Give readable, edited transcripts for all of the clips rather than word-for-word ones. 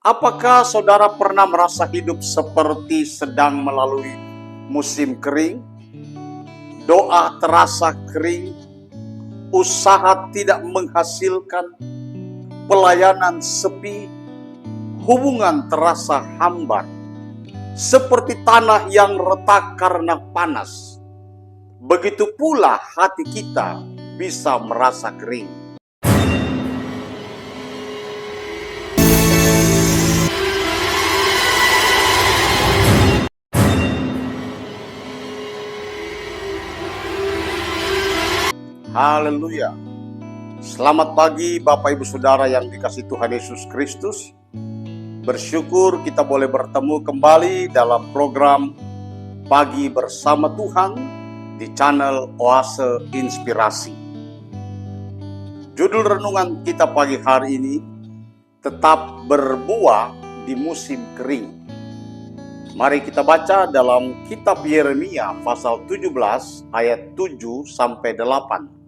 Apakah saudara pernah merasa hidup seperti sedang melalui musim kering? Doa terasa kering, usaha tidak menghasilkan, pelayanan sepi, hubungan terasa hambar, seperti tanah yang retak karena panas. Begitu pula hati kita bisa merasa kering. Haleluya. Selamat pagi Bapak Ibu Saudara yang dikasihi Tuhan Yesus Kristus. Bersyukur kita boleh bertemu kembali dalam program Pagi Bersama Tuhan di channel Oase Inspirasi. Judul renungan kita pagi hari ini, tetap berbuah di musim kering. Mari kita baca dalam kitab Yeremia pasal 17 ayat 7 sampai 8.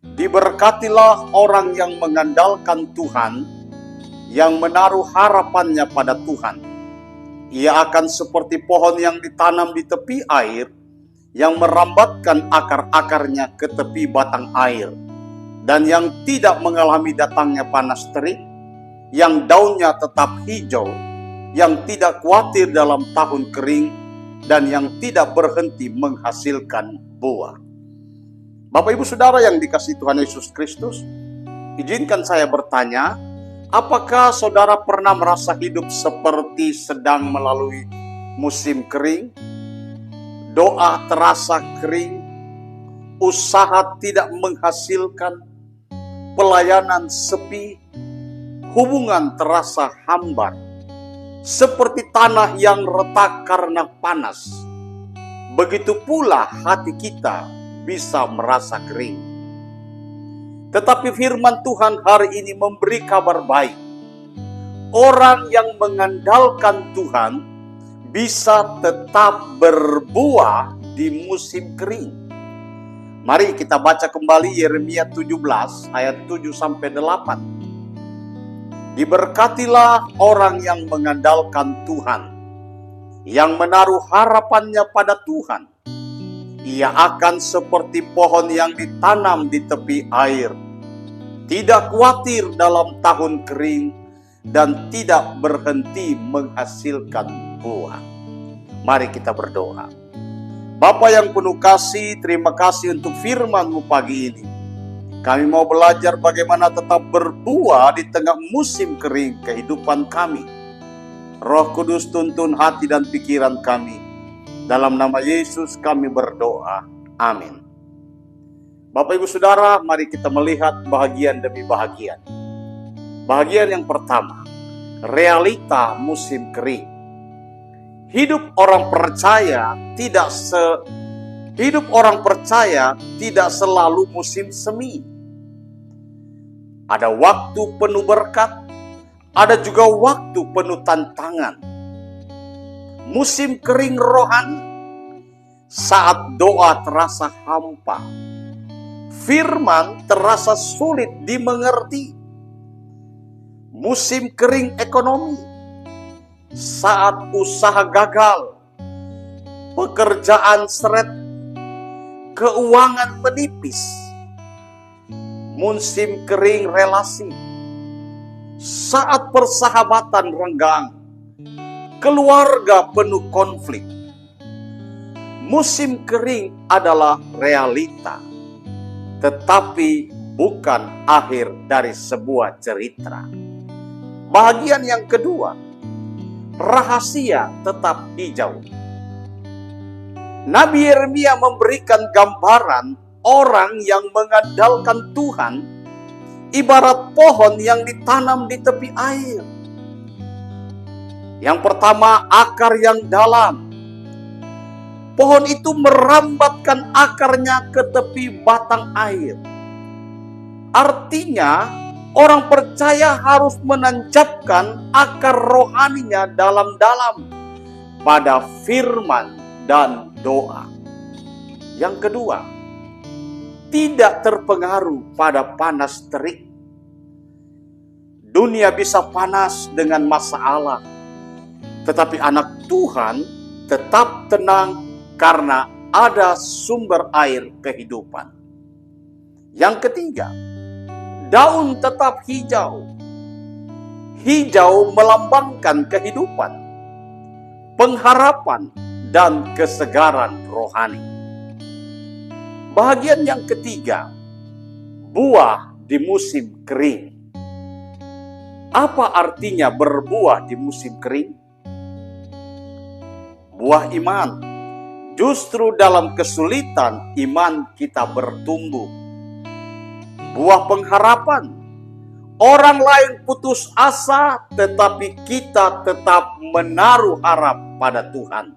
Diberkatilah orang yang mengandalkan Tuhan, yang menaruh harapannya pada Tuhan. Ia akan seperti pohon yang ditanam di tepi air, yang merambatkan akar-akarnya ke tepi batang air, dan yang tidak mengalami datangnya panas terik, yang daunnya tetap hijau, yang tidak khawatir dalam tahun kering, dan yang tidak berhenti menghasilkan buah. Bapak Ibu Saudara yang dikasihi Tuhan Yesus Kristus, izinkan saya bertanya, apakah saudara pernah merasa hidup seperti sedang melalui musim kering? Doa terasa kering, usaha tidak menghasilkan, pelayanan sepi, hubungan terasa hambar, seperti tanah yang retak karena panas. Begitu pula hati kita bisa merasa kering. Tetapi firman Tuhan hari ini memberi kabar baik. Orang yang mengandalkan Tuhan bisa tetap berbuah di musim kering. Mari kita baca kembali Yeremia 17 ayat 7 sampai 8. Diberkatilah orang yang mengandalkan Tuhan, yang menaruh harapannya pada Tuhan. Ia akan seperti pohon yang ditanam di tepi air, tidak khawatir dalam tahun kering, dan tidak berhenti menghasilkan buah. Mari kita berdoa. Bapa yang penuh kasih, terima kasih untuk firman-Mu pagi ini. Kami mau belajar bagaimana tetap berbuah di tengah musim kering kehidupan kami. Roh Kudus tuntun hati dan pikiran kami. Dalam nama Yesus kami berdoa. Amin. Bapak Ibu Saudara, mari kita melihat bahagian demi bahagian. Bahagian yang pertama, realita musim kering. Hidup orang percaya tidak selalu musim semi. Ada waktu penuh berkat, ada juga waktu penuh tantangan. Musim kering rohani, saat doa terasa hampa, firman terasa sulit dimengerti. Musim kering ekonomi, saat usaha gagal, pekerjaan seret, keuangan menipis. Musim kering relasi, saat persahabatan renggang, keluarga penuh konflik. Musim kering adalah realita, tetapi bukan akhir dari sebuah cerita. Bahagian yang kedua, rahasia tetap hijau. Nabi Yeremia memberikan gambaran orang yang mengandalkan Tuhan ibarat pohon yang ditanam di tepi air. Yang pertama, akar yang dalam. Pohon itu merambatkan akarnya ke tepi batang air. Artinya, orang percaya harus menancapkan akar rohaninya dalam-dalam pada firman dan doa. Yang kedua, tidak terpengaruh pada panas terik. Dunia bisa panas dengan masalah, tetapi anak Tuhan tetap tenang karena ada sumber air kehidupan. Yang ketiga, daun tetap hijau. Hijau melambangkan kehidupan, pengharapan, dan kesegaran rohani. Bahagian yang ketiga, buah di musim kering. Apa artinya berbuah di musim kering? Buah iman. Justru dalam kesulitan iman kita bertumbuh. Buah pengharapan. Orang lain putus asa, tetapi kita tetap menaruh harap pada Tuhan.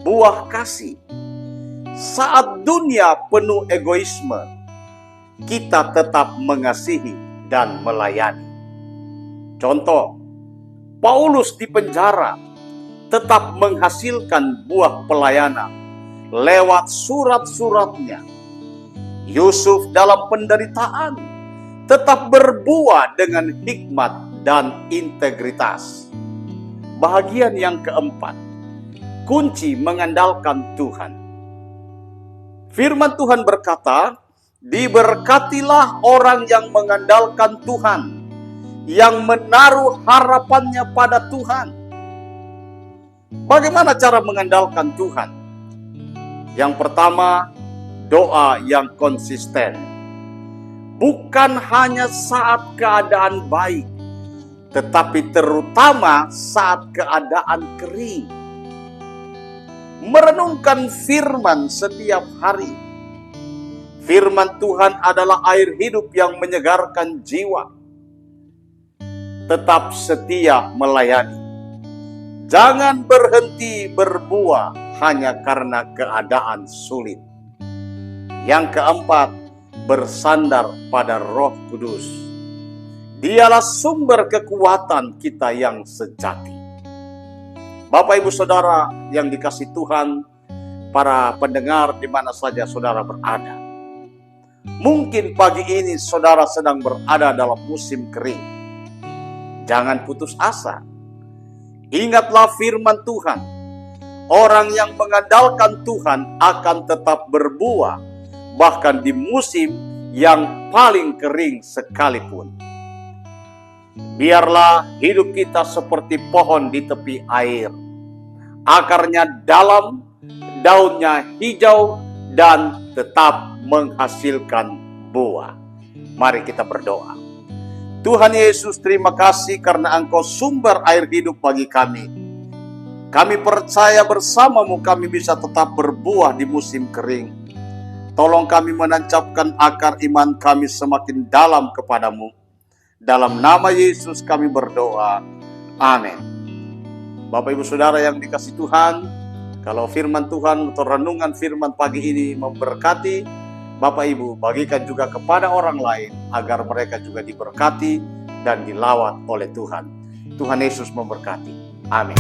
Buah kasih. Saat dunia penuh egoisme, kita tetap mengasihi dan melayani. Contoh, Paulus di penjara tetap menghasilkan buah pelayanan lewat surat-suratnya. Yusuf dalam penderitaan tetap berbuah dengan hikmat dan integritas. Bahagian yang keempat, kunci mengandalkan Tuhan. Firman Tuhan berkata, diberkatilah orang yang mengandalkan Tuhan, yang menaruh harapannya pada Tuhan. Bagaimana cara mengandalkan Tuhan? Yang pertama, doa yang konsisten. Bukan hanya saat keadaan baik, tetapi terutama saat keadaan kering. Merenungkan firman setiap hari. Firman Tuhan adalah air hidup yang menyegarkan jiwa. Tetap setia melayani. Jangan berhenti berbuah hanya karena keadaan sulit. Yang keempat, bersandar pada Roh Kudus. Dialah sumber kekuatan kita yang sejati. Bapak Ibu Saudara yang dikasihi Tuhan, para pendengar di mana saja saudara berada. Mungkin pagi ini saudara sedang berada dalam musim kering. Jangan putus asa. Ingatlah firman Tuhan. Orang yang mengandalkan Tuhan akan tetap berbuah bahkan di musim yang paling kering sekalipun. Biarlah hidup kita seperti pohon di tepi air. Akarnya dalam, daunnya hijau, dan tetap menghasilkan buah. Mari kita berdoa. Tuhan Yesus, terima kasih karena Engkau sumber air hidup bagi kami. Kami percaya bersama-Mu kami bisa tetap berbuah di musim kering. Tolong kami menancapkan akar iman kami semakin dalam kepadamu. Dalam nama Yesus kami berdoa. Amin. Bapak Ibu Saudara yang dikasihi Tuhan, kalau firman Tuhan atau renungan firman pagi ini memberkati, Bapak Ibu bagikan juga kepada orang lain agar mereka juga diberkati dan dilawat oleh Tuhan. Tuhan Yesus memberkati. Amin.